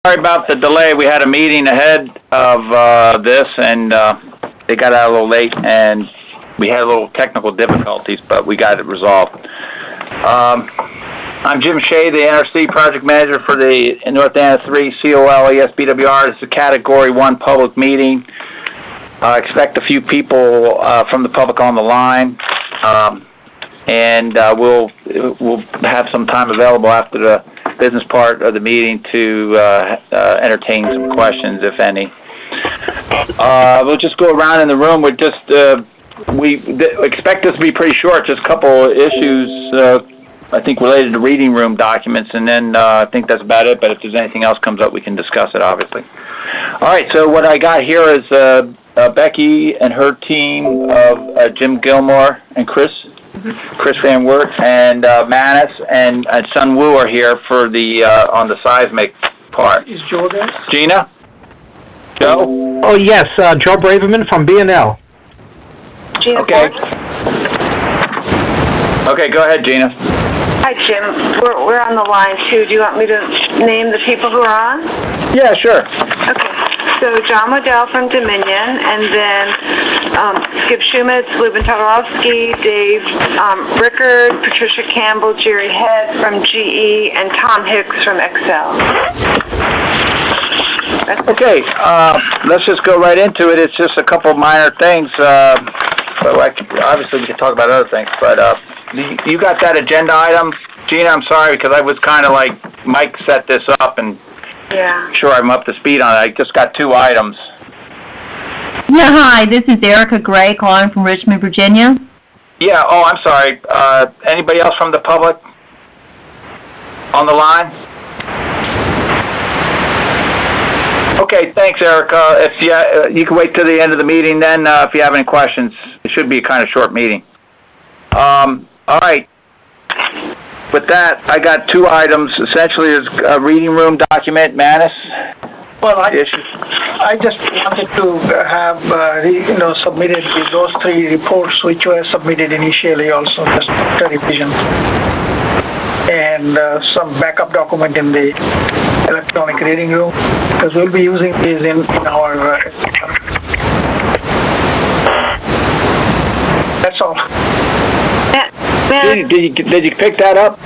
sorry about the delay. We had a meeting ahead of this, and it got out a little late, and we had a little technical difficulties, but we got it resolved. I'm Jim Shea, the NRC project manager for the North Anna3 COL ESBWR. This is a Category 1 public meeting. I expect a few people from the public on the line, and we'll have some time available after the business part of the meeting to entertain some questions, if any. We'll just go around in the room. We expect this to be pretty short, just a couple of issues, I think, related to reading room documents, and then I think that's about it, but if there's anything else comes up, we can discuss it, obviously. All right, so what I got here is Becky and her team of Jim Gilmore and Chris Van Wert, and Manus and Sun Wu are here for the on the seismic part. Is Joe there? Gina? Joe? Oh, yes, Joe Braverman from B&L. Gina. Okay. Okay, go ahead, Gina. Hi, Jim. We're on the line, too. Do you want me to name the people who are on? Yeah, sure. Okay. So John Waddell from Dominion, and then Skip Shumitz, Lubin Todorovsky, Dave Rickard, Patricia Campbell, Jerry Head from GE, and Tom Hicks from Excel. Okay, let's just go right into it. It's just a couple of minor things. Obviously, we can talk about other things, but you got that agenda item, Gina? I'm sorry, because I was kind of like, Mike set this up, and yeah, sure I'm up to speed on it. I just got 2 items. Yeah, hi, this is Erica Gray calling from Richmond, Virginia. Yeah, oh, I'm sorry. Anybody else from the public on the line? Okay, thanks, Erica. If you can wait till the end of the meeting then, if you have any questions. It should be a kind of short meeting. All right. With that, I got 2 items. Essentially, is a reading room document. Manus? Well, I just wanted to have, submitted those 3 reports which were submitted initially also, just a revision. And some backup document in the electronic reading room, because we'll be using these in our... That's all. Did you pick that up?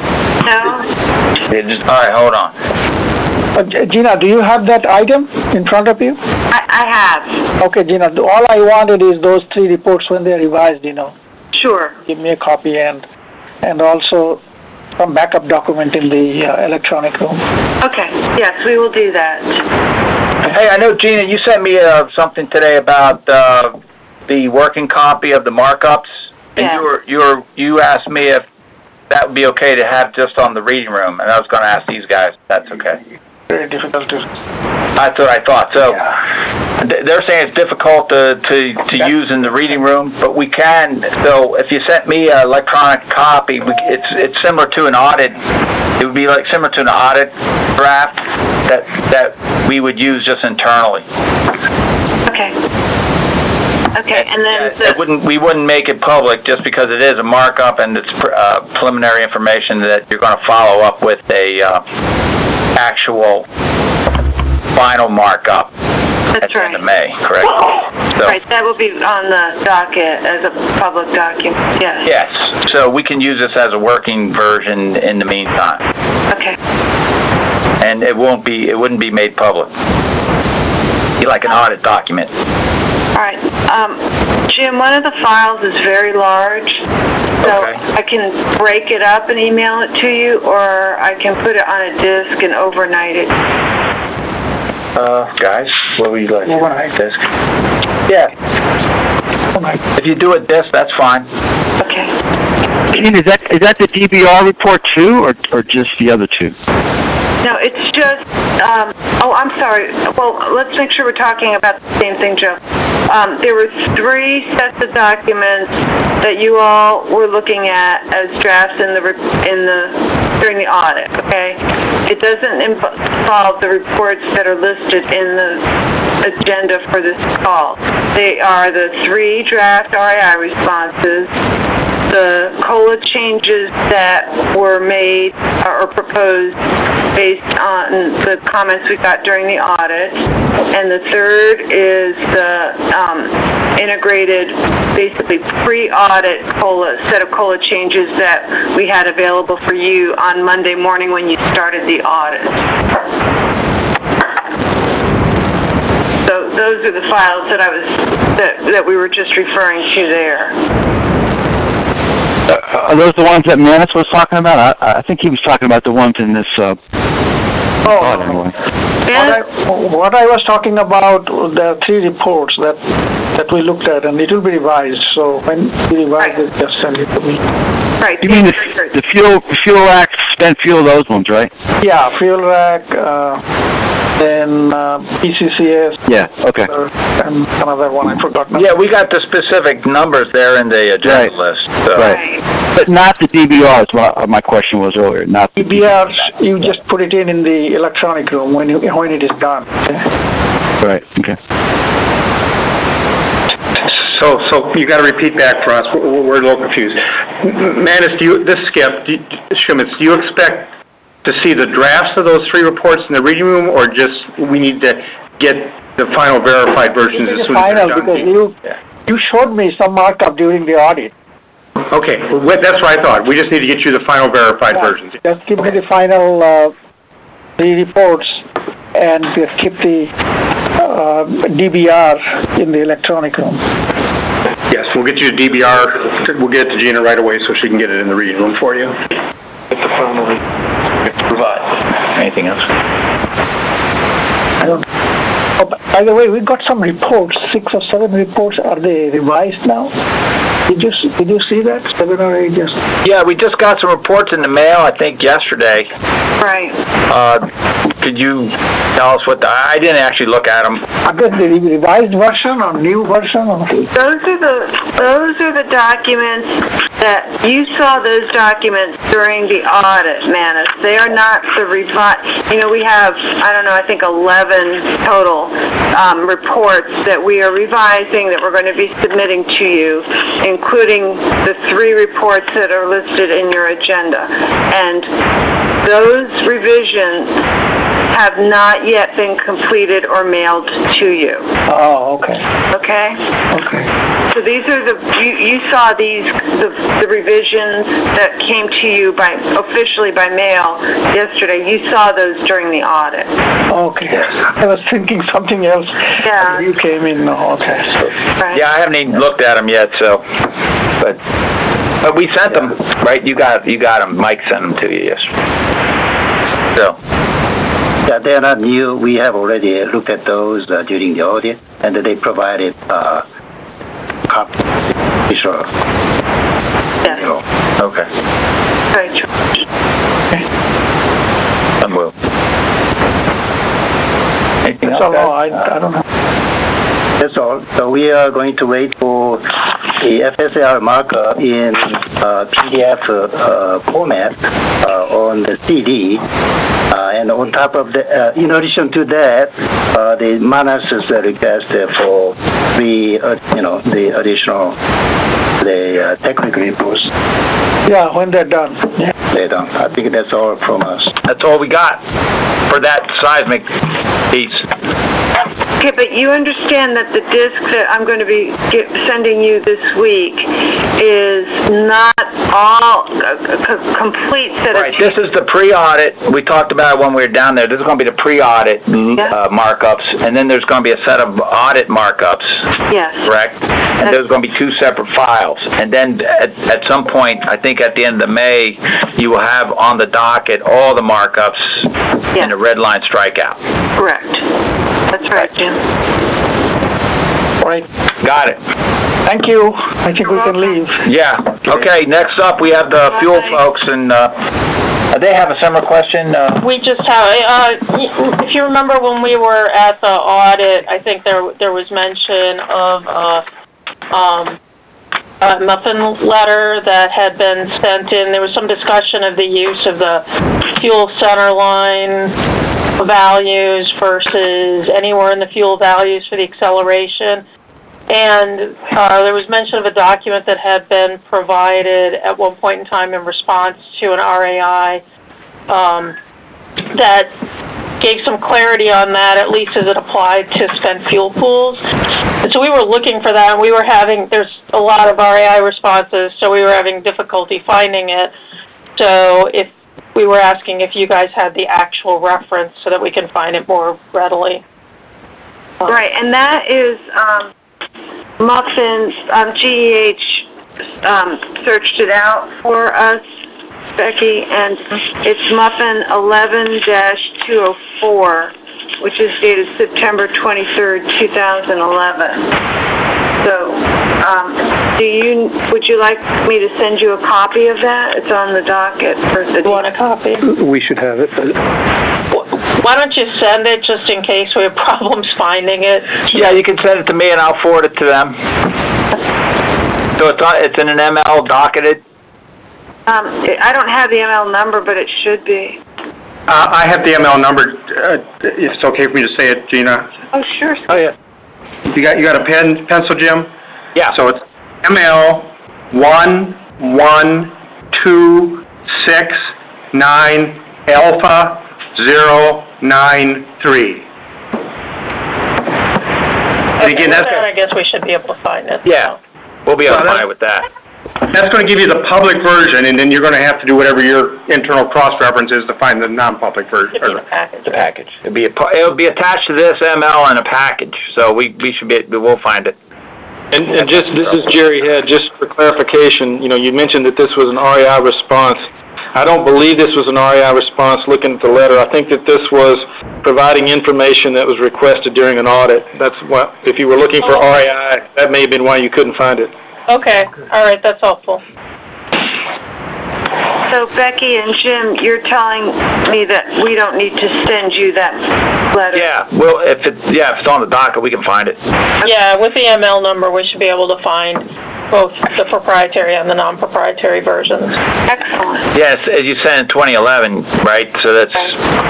No. All right, hold on. Gina, do you have that item in front of you? I have. Okay, Gina, all I wanted is those 3 reports when they're revised, Sure. Give me a copy and also some backup document in the electronic room. Okay, yes, we will do that. Hey, I know, Gina, you sent me something today about the working copy of the markups, and yeah. you asked me if that would be okay to have just on the reading room, and I was going to ask these guys if that's okay. Very difficult to... That's what I thought. So yeah. They're saying it's difficult to use in the reading room, but we can. So if you sent me an electronic copy, it's similar to an audit. It would be like similar to an audit draft that we would use just internally. Okay. Okay, and then we wouldn't make it public just because it is a markup and it's preliminary information that you're going to follow up with a actual final markup at the end of May, correct? So, right, that will be on the docket as a public document, yes. Yes, so we can use this as a working version in the meantime. Okay. And it wouldn't be made public. Like an audit document. All right. Jim, one of the files is very large, so okay. I can break it up and email it to you, or I can put it on a disk and overnight it. Guys, what would you like? Overnight disk? Yeah. Overnight. If you do a disk, that's fine. Okay. Is that the DBR report too, or just the other 2? No, it's just, I'm sorry. Well, let's make sure we're talking about the same thing, Joe. There were 3 sets of documents that you all were looking at as drafts during the audit, okay? It doesn't involve the reports that are listed in the agenda for this call. They are the 3 draft RII responses, the COLA changes that were made or proposed based on the comments we got during the audit. And the third is the integrated, basically pre-audit set of COLA changes that we had available for you on Monday morning when you started the audit. So those are the files that we were just referring to there. Are those the ones that Manis was talking about? I think he was talking about the ones in this. Anyway. What I was talking about, the 3 reports that we looked at, and it will be revised. So when we revise it, just send it to me. Right. You mean the fuel rack, spent fuel, those ones, right? Yeah, fuel rack, then PCCS. Yeah. Okay. And another one I forgot. Yeah, we got the specific numbers there in the agenda list. So. Right. But not the DBRs. My question was earlier. Not the DBRs. You just put it in the electronic room when it is done. Okay? Right. Okay. So you got to repeat back for us. We're a little confused. Manis, Schmitz, do you expect to see the drafts of those 3 reports in the reading room, or just we need to get the final verified versions as soon as they're done? Because you showed me some markup during the audit. Okay, that's what I thought. We just need to get you the final verified versions. Just give me the final 3 reports, and just keep the DBR in the electronic room. Yes, we'll get you the DBR. We'll get it to Gina right away so she can get it in the reading room for you. It's the final provide. Anything else? I don't. Oh, by the way, we got some reports, 6 or 7 reports. Are they revised now? Did you see that? 7 or 8 just. Yeah, we just got some reports in the mail, I think, yesterday. Right. Could you tell us what I didn't actually look at them. I guess the revised version or new version? Or? Those are the documents that you saw. Those documents during the audit, Manis. They are not the revised. We have I think 11 total reports that we are revising that we're going to be submitting to you, including the 3 reports that are listed in your agenda. And those revisions have not yet been completed or mailed to you. Oh, okay. Okay? Okay. So these are you saw these, the revisions that came to you officially by mail yesterday. You saw those during the audit. Okay. I was thinking something else. Yeah. You came in. Okay. Right. Yeah, I haven't even looked at them yet, but we sent them, right? You got them. Mike sent them to you, yes. So. Yeah, they are not new. We have already looked at those during the audit, and they provided copies. Sure. Yes. Okay. Right. And will. Anything else? So, I don't know. That's all. So we are going to wait for the FSAR marker in PDF format on the CD, and on top of that, in addition to that, the Manas's request for the additional technical reports. Yeah, when they're done. Yeah. They're done. I think that's all from us. That's all we got for that seismic piece. Okay, but you understand that the disc that I'm going to be sending you this week is not all a complete set of... Right, this is the pre-audit. We talked about it when we were down there. This is going to be the pre-audit markups, and then there's going to be a set of audit markups. Yes. Correct? And there's going to be 2 separate files. And then at some point, I think at the end of May, you will have on the docket all the markups in the red line strikeout. Correct. That's right, Jim. All right. Got it. Thank you. I think we can leave. Yeah. Okay, next up we have the fuel folks, and they have a similar question. We just have, if you remember when we were at the audit, I think there was mention of a muffin letter that had been sent in. There was some discussion of the use of the fuel center line values versus anywhere in the fuel values for the acceleration. And there was mention of a document that had been provided at one point in time in response to an RAI that gave some clarity on that, at least as it applied to spent fuel pools. And so we were looking for that, and we were having, there's a lot of RAI responses, so we were having difficulty finding it. So if we were asking if you guys had the actual reference so that we can find it more readily. Right, and that is Muffins, GEH searched it out for us, Becky, and it's Muffin 11-204, which is dated September 23rd, 2011. So, would you like me to send you a copy of that? It's on the docket for the... You want a copy? We should have it. Why don't you send it just in case we have problems finding it? Yeah, you can send it to me and I'll forward it to them. So it's in an ML docketed? I don't have the ML number, but it should be. I have the ML number. If it's okay for me to say it, Gina. Oh, sure. Oh, yeah. You got a pencil, Jim? Yeah. So it's ML 11269 Alpha 093. And again, I guess we should be able to find it. Yeah, we'll be able to find it with that. That's going to give you the public version, and then you're going to have to do whatever your internal cross-reference is to find the non-public version. It'll be the package. The package. It'll be attached to this ML in a package, so we'll find it. And just, this is Jerry Head, just for clarification, you mentioned that this was an REI response. I don't believe this was an REI response looking at the letter. I think that this was providing information that was requested during an audit. That's what, if you were looking for REI, that may have been why you couldn't find it. Okay, all right, that's helpful. So Becky and Jim, you're telling me that we don't need to send you that letter? Yeah, well, if it's on the docket, we can find it. Yeah, with the ML number, we should be able to find both the proprietary and the non-proprietary versions. Excellent. Yes, as you said in 2011, right? So that's...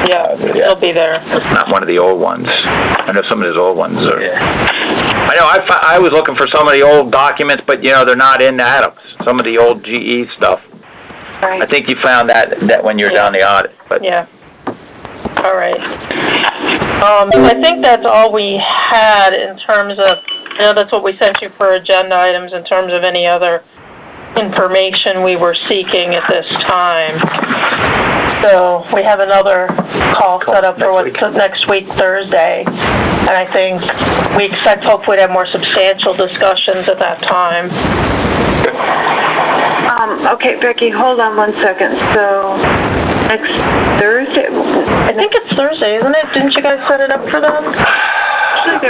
Yeah, it'll be there. It's not one of the old ones. I know some of those old ones are... I know, I was looking for some of the old documents, but, they're not in Adams. Some of the old GE stuff. Right. I think you found that when you were down the audit. But Yeah. All right. I think that's all we had in terms of... that's what we sent you for agenda items in terms of any other information we were seeking at this time. So we have another call set up for next week, Thursday. And I think we expect hopefully to have more substantial discussions at that time. Okay, Becky, hold on one second. So next Thursday? I think it's Thursday, isn't it? Didn't you guys set it up for them?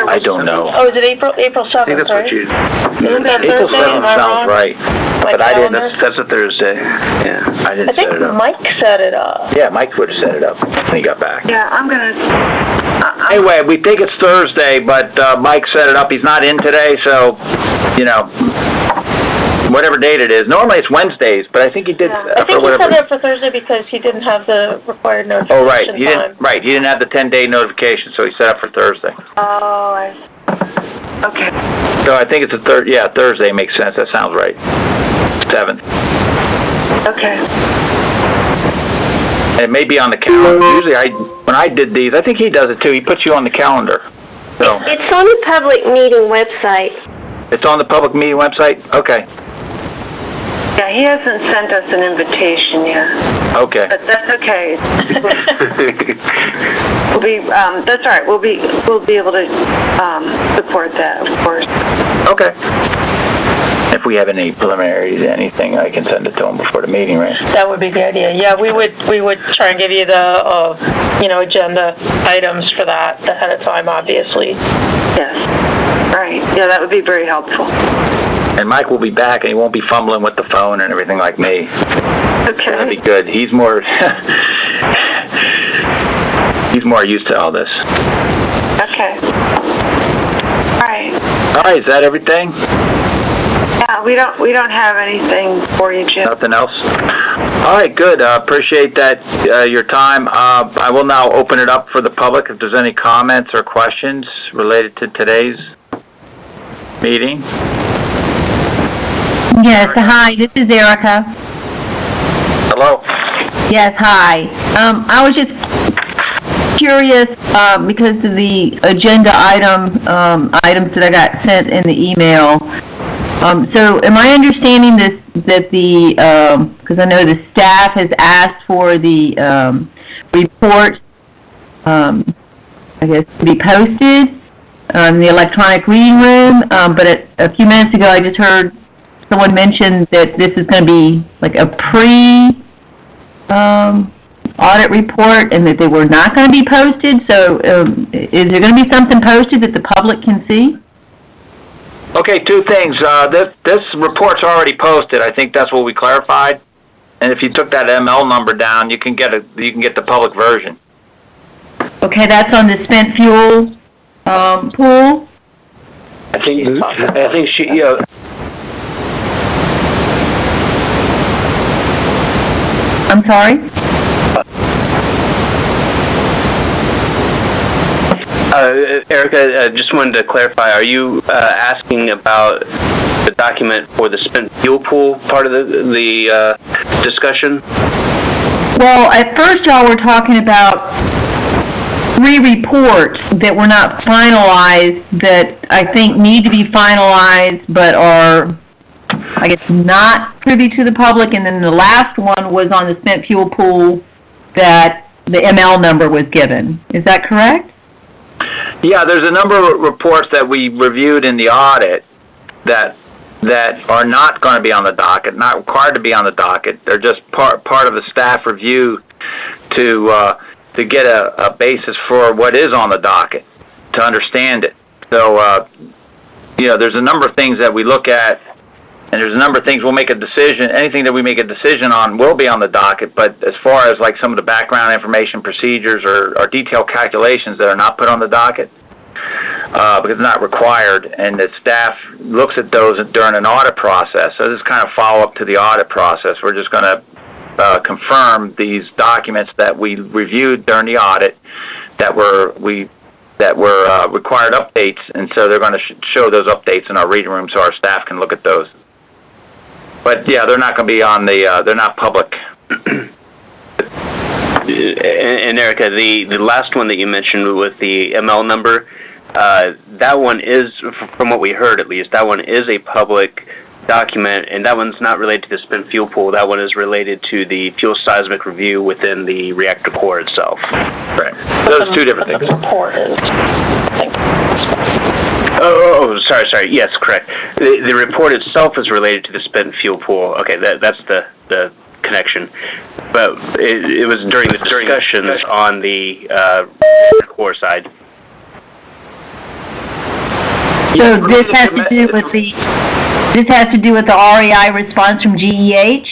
I don't know. Oh, is it April 7th, I think that's right? what you... Isn't that April Thursday? 7th sounds right. But I didn't... That's a Thursday. Yeah, I didn't set it up. I think Mike set it up. Yeah, Mike would have set it up when he got back. Yeah, I'm going to... Anyway, we think it's Thursday, but Mike set it up. He's not in today, so, whatever date it is. Normally it's Wednesdays, but I think he did... I think he set it up for Thursday because he didn't have the required notification right. time. He didn't have the 10-day notification, so he set up for Thursday. Oh, I see. Okay. So I think it's Thursday makes sense. That sounds right. 7th. Okay. And it may be on the calendar. Usually when I did these, I think he does it too. He puts you on the calendar. So it's on the public meeting website. It's on the public meeting website? Okay. Yeah, he hasn't sent us an invitation yet. Okay. But that's okay. That's all right. We'll be able to support that, of course. Okay. If we have any preliminaries, anything, I can send it to him before the meeting, right? That would be the idea. Yeah, we would try and give you the agenda items for that ahead of time, obviously. Yes. Right. Yeah, that would be very helpful. And Mike will be back, and he won't be fumbling with the phone and everything like me. Okay. That'd be good. He's more used to all this. Okay. All right. All right. Is that everything? Yeah, we don't have anything for you, Jim. Nothing else? All right. Good. Appreciate that your time. I will now open it up for the public if there's any comments or questions related to today's meeting. Yes, hi, this is Erica. Hello. Yes, hi. I was just curious, because of the agenda items that I got sent in the email. So am I understanding this, that because I know the staff has asked for the report, I guess, to be posted in the electronic reading room, but a few minutes ago I just heard someone mention that this is going to be like a audit report and that they were not going to be posted. So is there going to be something posted that the public can see? Okay, two things. This report's already posted. I think that's what we clarified. And if you took that ML number down, you can get the public version. Okay, that's on the spent fuel pool. I think she, you know. I'm sorry? Erica, just wanted to clarify, are you asking about the document for the spent fuel pool part of the discussion? Well, at first y'all were talking about 3 reports that were not finalized that I think need to be finalized but are, I guess, not privy to the public, and then the last one was on the spent fuel pool that the ML number was given. Is that correct? Yeah, there's a number of reports that we reviewed in the audit that are not going to be on the docket, not required to be on the docket. They're just part of the staff review to get a basis for what is on the docket, to understand it. So, there's a number of things that we look at, and there's a number of things we'll make a decision. Anything that we make a decision on will be on the docket, but as far as like some of the background information, procedures, or detailed calculations that are not put on the docket, because it's not required, and the staff looks at those during an audit process. So this is kind of follow-up to the audit process. We're just going to confirm these documents that we reviewed during the audit that were required updates, and so they're going to show those updates in our reading room so our staff can look at those. But yeah, they're not going to be on the. They're not public. And Erica, the last one that you mentioned with the ML number, that one is, from what we heard at least, that one is a public document, and that one's not related to the spent fuel pool. That one is related to the fuel seismic review within the reactor core itself. Right. Those are two different things. The report is. Sorry. Yes, correct. The report itself is related to the spent fuel pool. Okay, that's the connection. But it was during the discussions on the core side. So this has to do with the REI response from GEH?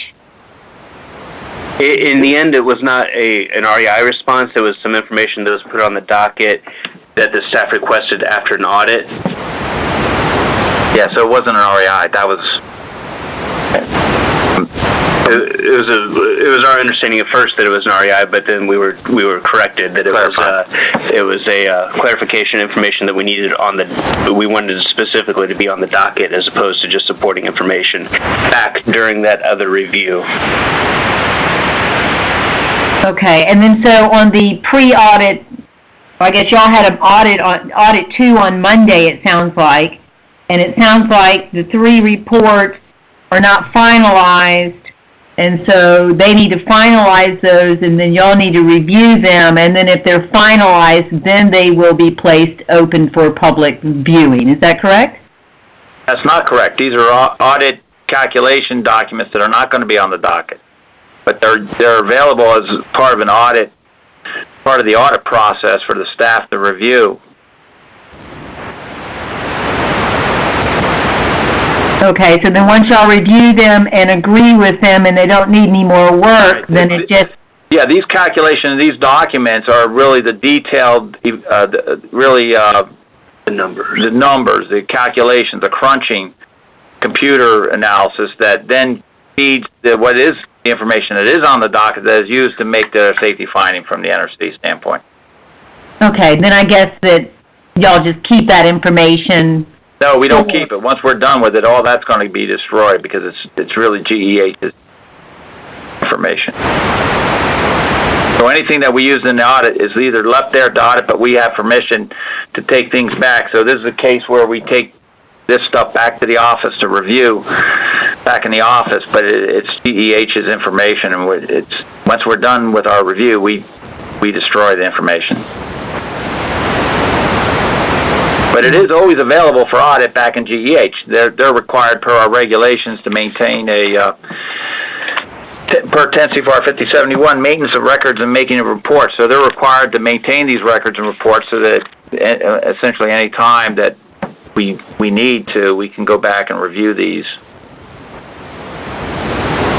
In the end, it was not an REI response. It was some information that was put on the docket that the staff requested after an audit. Yeah, so it wasn't an REI. That was. It was our understanding at first that it was an REI, but then we were corrected that it was a clarification information that we needed we wanted specifically to be on the docket as opposed to just supporting information back during that other review. Okay, and then so on the pre-audit, I guess y'all had an audit 2 on Monday, it sounds like, and it sounds like the 3 reports are not finalized, and so they need to finalize those, and then y'all need to review them, and then if they're finalized, then they will be placed open for public viewing. Is that correct? That's not correct. These are audit calculation documents that are not going to be on the docket, but they're available as part of the audit process for the staff to review. Okay, so then once y'all review them and agree with them and they don't need any more work, then it just... Yeah, these calculations, these documents are really the detailed, the numbers, the calculations, the crunching, computer analysis that then feeds what is the information that is on the docket that is used to make the safety finding from the NRC standpoint. Okay, then I guess that y'all just keep that information No, we don't keep it. Once we're done with it, all that's going to be destroyed because it's really GEH's information. So anything that we use in the audit is either left there to audit, but we have permission to take things back. So this is a case where we take this stuff back to the office to review back in the office, but it's GEH's information, and once we're done with our review, we destroy the information. But it is always available for audit back in GEH. They're required per our regulations to maintain a per 10 CFR 5071 maintenance of records and making a report. So they're required to maintain these records and reports so that essentially any time that we need to, we can go back and review these.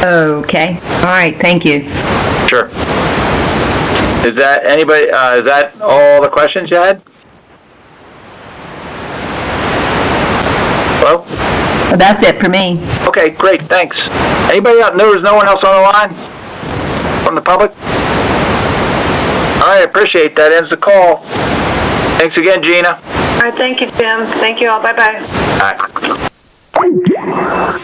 Okay. All right. Thank you. Sure. Is that anybody? Is that all the questions you had? Hello? Well, that's it for me. Okay, great. Thanks. Anybody else? There's no one else on the line from the public? All right. Appreciate that. Ends the call. Thanks again, Gina. All right, thank you, Jim. Thank you all. Bye-bye. Bye.